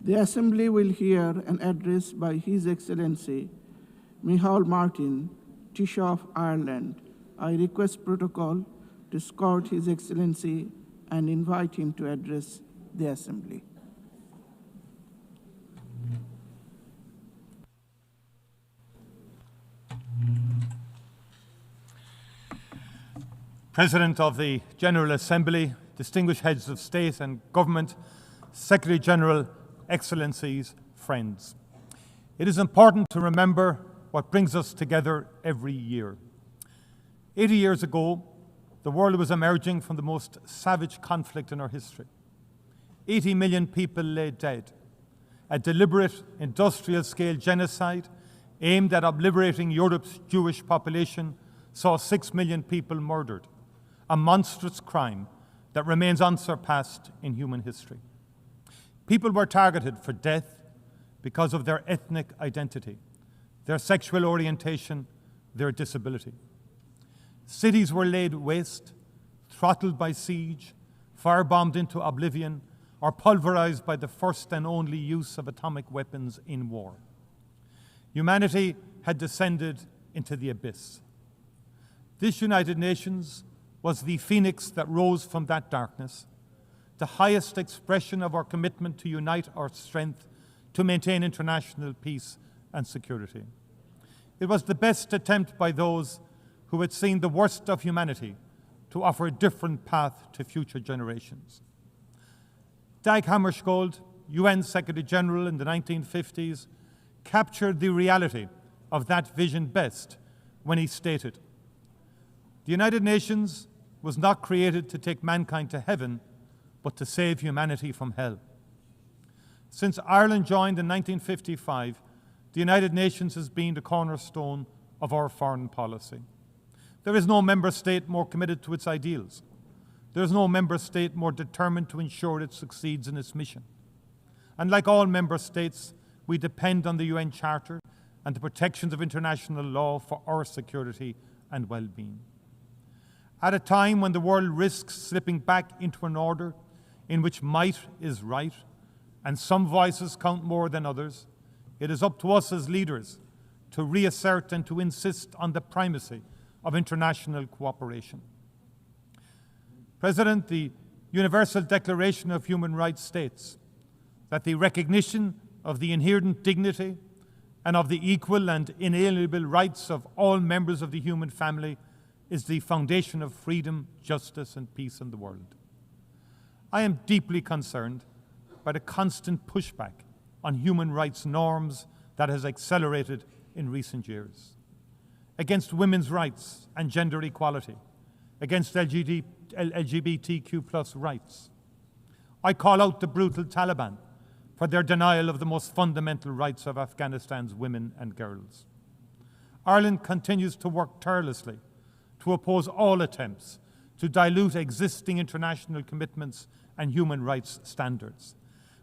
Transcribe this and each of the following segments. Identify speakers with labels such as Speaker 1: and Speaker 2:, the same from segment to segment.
Speaker 1: The Assembly will hear an address by His Excellency Micheál Martin, Taoiseach of Ireland. I request protocol to escort His Excellency and invite him to address the Assembly.
Speaker 2: President of the General Assembly, distinguished heads of state and government, Secretary General, Excellencies, friends. It is important to remember what brings us together every year. 80 years ago, the world was emerging from the most savage conflict in our history. 80 million people lay dead. A deliberate industrial-scale genocide aimed at obliterating Europe's Jewish population saw 6 million people murdered, a monstrous crime that remains unsurpassed in human history. People were targeted for death because of their ethnic identity, their sexual orientation, their disability. Cities were laid waste, throttled by siege, firebombed into oblivion, or pulverized by the first and only use of atomic weapons in war. Humanity had descended into the abyss. This United Nations was the phoenix that rose from that darkness, the highest expression of our commitment to unite our strength to maintain international peace and security. It was the best attempt by those who had seen the worst of humanity to offer a different path to future generations. Dag Hammarskjöld, UN Secretary General in the 1950s, captured the reality of that vision best when he stated, "The United Nations was not created to take mankind to heaven, but to save humanity from hell." Since Ireland joined in 1955, the United Nations has been the cornerstone of our foreign policy. There is no member state more committed to its ideals. There is no member state more determined to ensure it succeeds in its mission. And like all member states, we depend on the UN Charter and the protections of international law for our security and well-being. At a time when the world risks slipping back into an order in which might is right and some voices count more than others, it is up to us as leaders to reassert and to insist on the primacy of international cooperation. President, the Universal Declaration of Human Rights states that the recognition of the inherent dignity and of the equal and inalienable rights of all members of the human family is the foundation of freedom, justice, and peace in the world. I am deeply concerned by the constant pushback on human rights norms that has accelerated in recent years, against women's rights and gender equality, against LGBTQ+ rights. I call out the brutal Taliban for their denial of the most fundamental rights of Afghanistan's women and girls. Ireland continues to work tirelessly to oppose all attempts to dilute existing international commitments and human rights standards.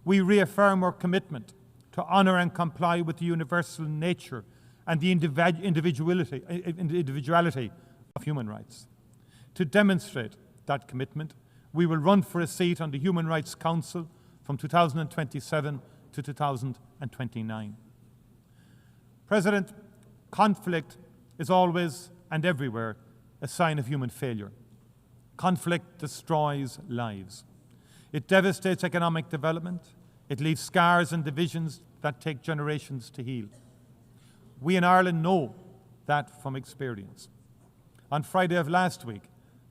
Speaker 2: We reaffirm our commitment to honour and comply with the universal nature and the individuality of human rights. To demonstrate that commitment, we will run for a seat on the Human Rights Council from 2027 to 2029. President, conflict is always and everywhere a sign of human failure. Conflict destroys lives. It devastates economic development. It leaves scars and divisions that take generations to heal. We in Ireland know that from experience. On Friday of last week,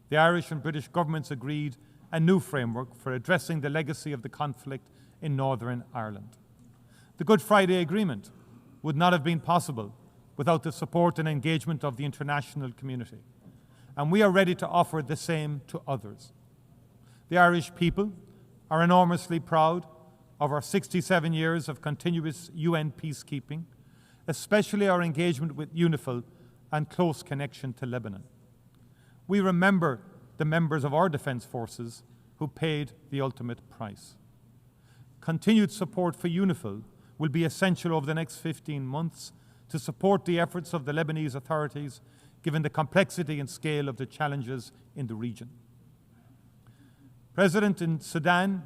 Speaker 2: the Irish and British governments agreed a new framework for addressing the legacy of the conflict in Northern Ireland. The Good Friday Agreement would not have been possible without the support and engagement of the international community, and we are ready to offer the same to others. The Irish people are enormously proud of our 67 years of continuous UN peacekeeping, especially our engagement with UNIFIL and close connection to Lebanon. We remember the members of our defence forces who paid the ultimate price. Continued support for UNIFIL will be essential over the next 15 months to support the efforts of the Lebanese authorities, given the complexity and scale of the challenges in the region. President, in Sudan,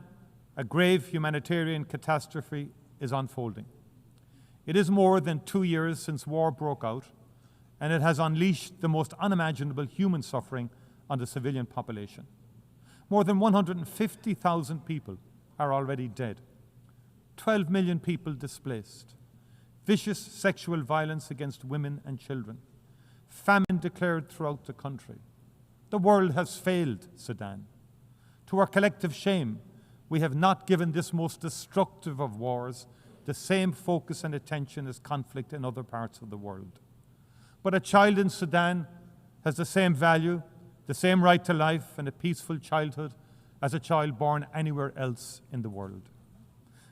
Speaker 2: A grave humanitarian catastrophe is unfolding. It is more than 2 years since war broke out, and it has unleashed the most unimaginable human suffering on the civilian population. More than 150,000 people are already dead. 12 million people displaced. Vicious sexual violence against women and children. Famine declared throughout the country. The world has failed Sudan. To our collective shame, we have not given this most destructive of wars the same focus and attention as conflict in other parts of the world. But a child in Sudan has the same value, the same right to life and a peaceful childhood as a child born anywhere else in the world.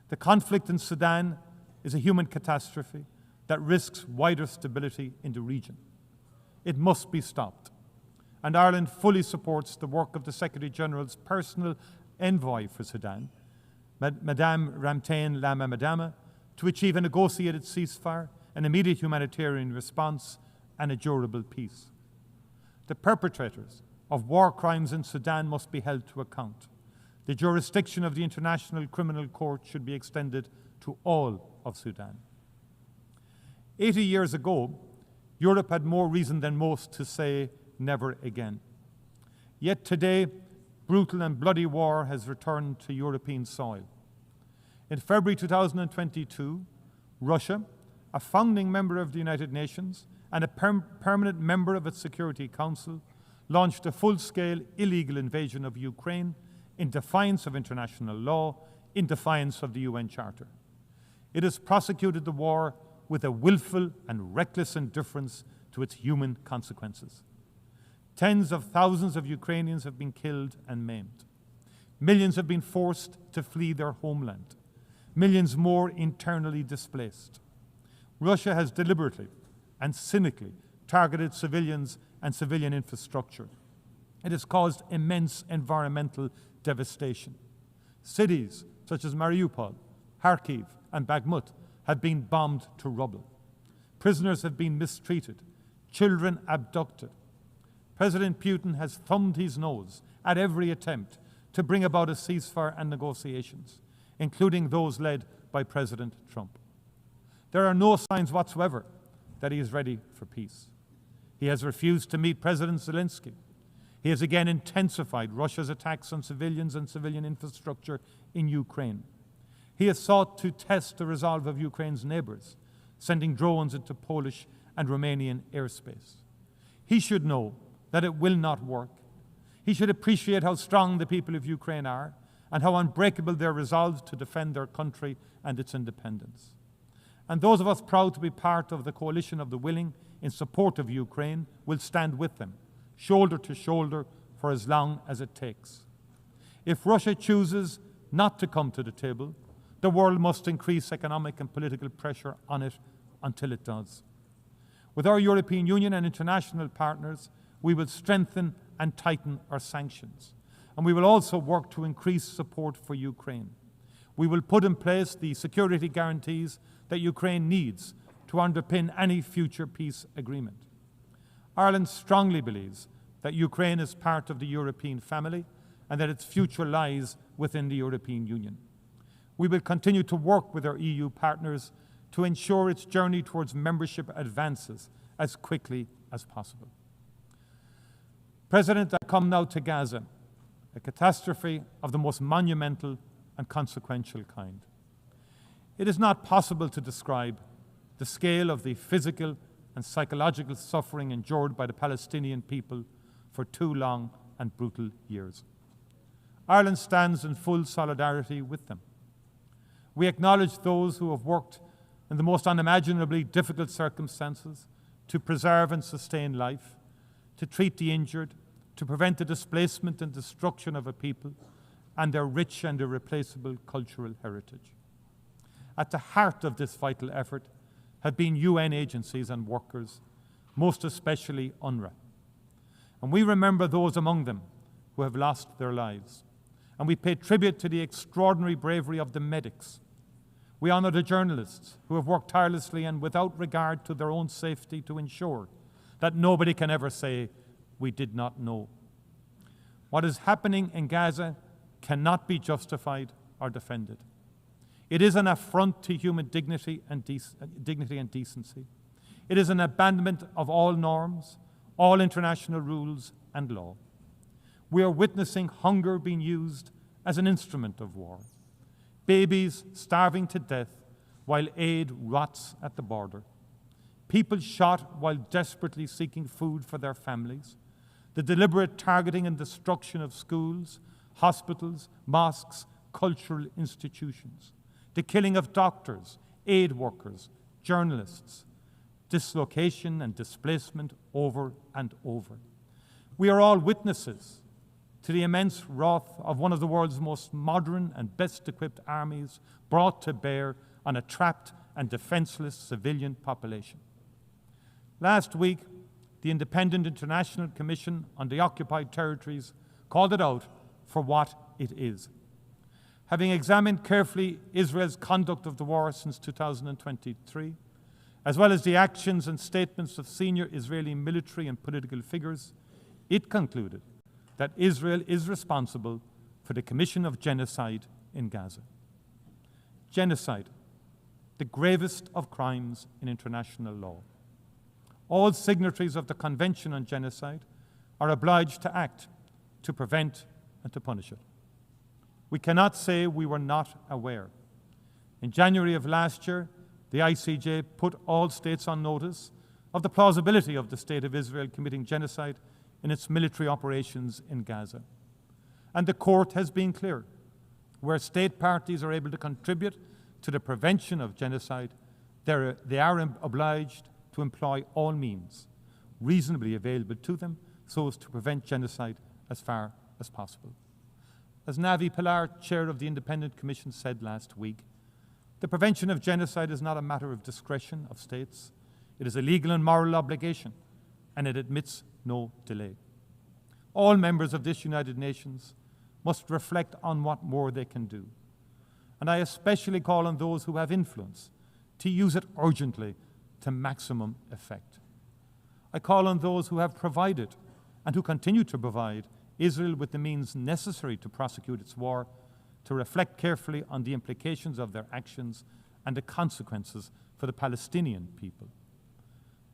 Speaker 2: The conflict in Sudan is a human catastrophe that risks wider stability in the region. It must be stopped. And Ireland fully supports the work of the Secretary-General's personal envoy for Sudan, Madame Ramtane Lama Madama, to achieve a negotiated ceasefire, an immediate humanitarian response, and a durable peace. The perpetrators of war crimes in Sudan must be held to account. The jurisdiction of the International Criminal Court should be extended to all of Sudan. 80 years ago, Europe had more reason than most to say never again. Yet today, brutal and bloody war has returned to European soil. In February 2022, Russia, a founding member of the United Nations and a permanent member of its Security Council, launched a full-scale illegal invasion of Ukraine in defiance of international law, in defiance of the UN Charter. It has prosecuted the war with a willful and reckless indifference to its human consequences. Tens of thousands of Ukrainians have been killed and maimed. Millions have been forced to flee their homeland. Millions more internally displaced. Russia has deliberately and cynically targeted civilians and civilian infrastructure. It has caused immense environmental devastation. Cities such as Mariupol, Kharkiv, and Bakhmut have been bombed to rubble. Prisoners have been mistreated, children abducted. President Putin has thumbed his nose at every attempt to bring about a ceasefire and negotiations, including those led by President Trump. There are no signs whatsoever that he is ready for peace. He has refused to meet President Zelensky. He has again intensified Russia's attacks on civilians and civilian infrastructure in Ukraine. He has sought to test the resolve of Ukraine's neighbours, sending drones into Polish and Romanian airspace. He should know that it will not work. He should appreciate how strong the people of Ukraine are and how unbreakable their resolve to defend their country and its independence. And those of us proud to be part of the coalition of the willing in support of Ukraine will stand with them, shoulder to shoulder, for as long as it takes. If Russia chooses not to come to the table, the world must increase economic and political pressure on it until it does. With our European Union and international partners, we will strengthen and tighten our sanctions. And we will also work to increase support for Ukraine. We will put in place the security guarantees that Ukraine needs to underpin any future peace agreement. Ireland strongly believes that Ukraine is part of the European family and that its future lies within the European Union. We will continue to work with our EU partners to ensure its journey towards membership advances as quickly as possible. President, I come now to Gaza, a catastrophe of the most monumental and consequential kind. It is not possible to describe the scale of the physical and psychological suffering endured by the Palestinian people for 2 long and brutal years. Ireland stands in full solidarity with them. We acknowledge those who have worked in the most unimaginably difficult circumstances to preserve and sustain life, to treat the injured, to prevent the displacement and destruction of a people and their rich and irreplaceable cultural heritage. At the heart of this vital effort have been UN agencies and workers, most especially UNRWA. And we remember those among them who have lost their lives. And we pay tribute to the extraordinary bravery of the medics. We honour the journalists who have worked tirelessly and without regard to their own safety to ensure that nobody can ever say, "We did not know." What is happening in Gaza cannot be justified are defended. It is an affront to human dignity and decency. It is an abandonment of all norms, all international rules and law. We are witnessing hunger being used as an instrument of war. Babies starving to death while aid rots at the border. People shot while desperately seeking food for their families. The deliberate targeting and destruction of schools, hospitals, mosques, cultural institutions. The killing of doctors, aid workers, journalists. Dislocation and displacement over and over. We are all witnesses to the immense wrath of one of the world's most modern and best equipped armies brought to bear on a trapped and defenseless civilian population. Last week, the Independent International Commission on the Occupied Territories called it out for what it is. Having examined carefully Israel's conduct of the war since 2023, as well as the actions and statements of senior Israeli military and political figures, it concluded that Israel is responsible for the commission of genocide in Gaza. Genocide, the gravest of crimes in international law. All signatories of the Convention on Genocide are obliged to act to prevent and to punish it. We cannot say we were not aware. In January of last year, the ICJ put all states on notice of the plausibility of the State of Israel committing genocide in its military operations in Gaza. And the court has been clear. Where state parties are able to contribute to the prevention of genocide, they are obliged to employ all means reasonably available to them so as to prevent genocide as far as possible. As Navi Pilar, chair of the Independent Commission, said last week, the prevention of genocide is not a matter of discretion of states. It is a legal and moral obligation, and it admits no delay. All members of this United Nations must reflect on what more they can do. And I especially call on those who have influence to use it urgently to maximum effect. I call on those who have provided and who continue to provide Israel with the means necessary to prosecute its war to reflect carefully on the implications of their actions and the consequences for the Palestinian people.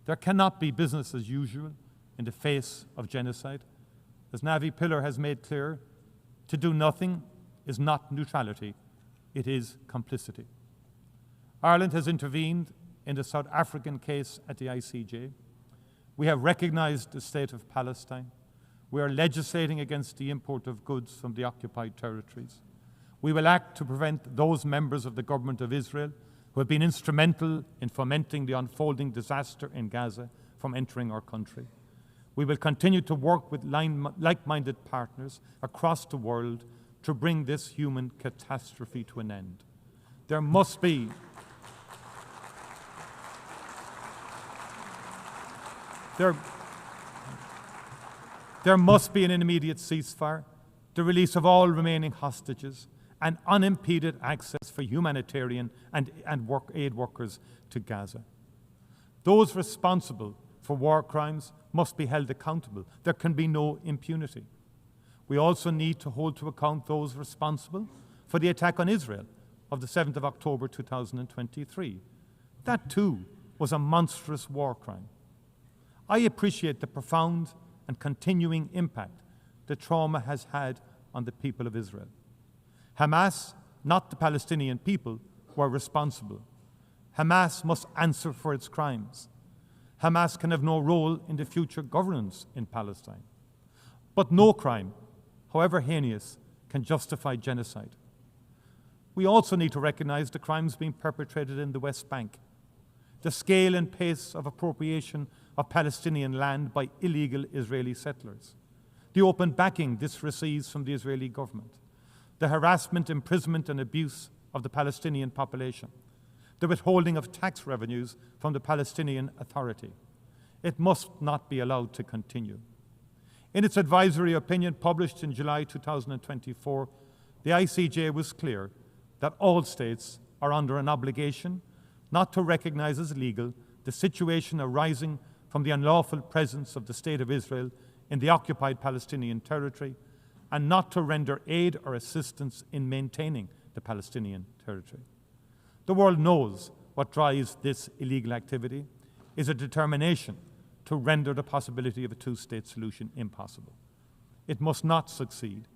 Speaker 2: There cannot be business as usual in the face of genocide. As Navi Pilar has made clear, to do nothing is not neutrality, it is complicity. Ireland has intervened in the South African case at the ICJ. We have recognized the state of Palestine. We are legislating against the import of goods from the occupied territories. We will act to prevent those members of the government of Israel who have been instrumental in fomenting the unfolding disaster in Gaza from entering our country. We will continue to work with like-minded partners across the world to bring this human catastrophe to an end. There must be an immediate ceasefire, the release of all remaining hostages, and unimpeded access for humanitarian and aid workers to Gaza. Those responsible for war crimes must be held accountable. There can be no impunity. We also need to hold to account those responsible for the attack on Israel of the 7th of October 2023. That too was a monstrous war crime. I appreciate the profound and continuing impact the trauma has had on the people of Israel. Hamas, not the Palestinian people, were responsible. Hamas must answer for its crimes. Hamas can have no role in the future governance in Palestine. But no crime, however heinous, can justify genocide. We also need to recognize the crimes being perpetrated in the West Bank, the scale and pace of appropriation of Palestinian land by illegal Israeli settlers, the open backing this receives from the Israeli government, the harassment, imprisonment and abuse of the Palestinian population, the withholding of tax revenues from the Palestinian Authority. It must not be allowed to continue. In its advisory opinion published in July 2024, the ICJ was clear that all states are under an obligation not to recognize as legal the situation arising from the unlawful presence of the State of Israel in the occupied Palestinian territory and not to render aid or assistance in maintaining the Palestinian territory. The world knows what drives this illegal activity is a determination to render the possibility of a two-state solution impossible. It must not succeed.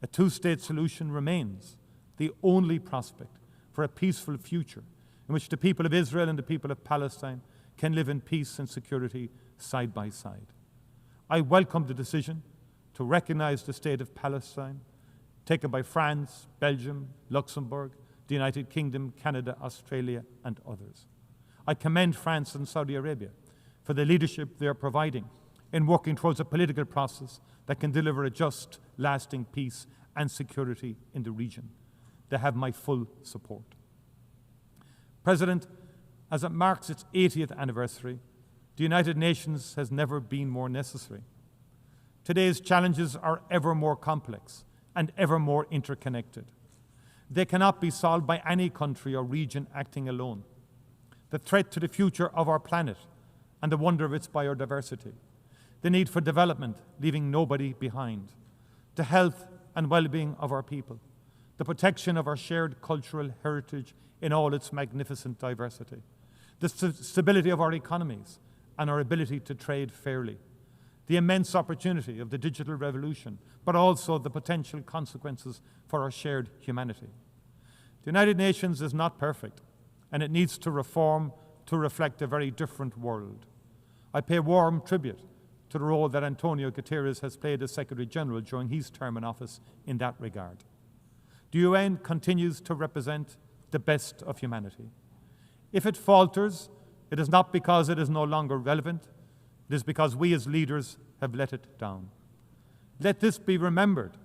Speaker 2: A two-state solution remains the only prospect for a peaceful future in which the people of Israel and the people of Palestine can live in peace and security side by side. I welcome the decision to recognize the state of Palestine taken by France, Belgium, Luxembourg, the United Kingdom, Canada, Australia, and others. I commend France and Saudi Arabia for the leadership they are providing in working towards a political process that can deliver a just, lasting peace and security in the region. They have my full support. President, as it marks its 80th anniversary, the United Nations has never been more necessary. Today's challenges are ever more complex and ever more interconnected. They cannot be solved by any country or region acting alone. The threat to the future of our planet and the wonder of its biodiversity, the need for development, leaving nobody behind, the health and well-being of our people, the protection of our shared cultural heritage in all its magnificent diversity, the stability of our economies and our ability to trade fairly, the immense opportunity of the digital revolution, but also the potential consequences for our shared humanity. The United Nations is not perfect, and it needs to reform to reflect a very different world. I pay warm tribute to the role that Antonio Guterres has played as Secretary General during his term in office in that regard. The UN continues to represent the best of humanity. If it falters, it is not because it is no longer relevant, it is because we as leaders have let it down. Let this be remembered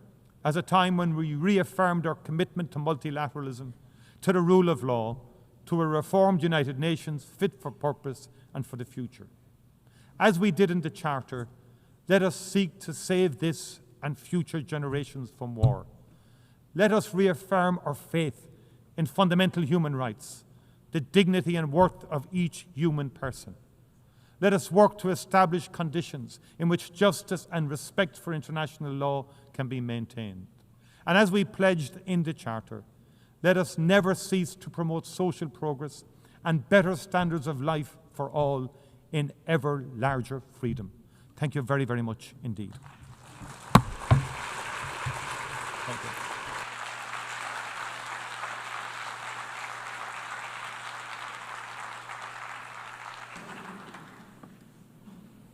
Speaker 2: as a time when we reaffirmed our commitment to multilateralism, to the rule of law, to a reformed United Nations fit for purpose and for the future. As we did in the Charter, let us seek to save this and future generations from war. Let us reaffirm our faith in fundamental human rights, the dignity and worth of each human person. Let us work to establish conditions in which justice and respect for international law can be maintained. And as we pledged in the Charter, let us never cease to promote social progress and better standards of life for all in ever larger freedom. Thank you very, very much indeed. Thank you.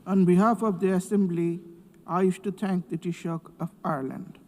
Speaker 1: On behalf of the Assembly, I wish to thank the Taoiseach of Ireland.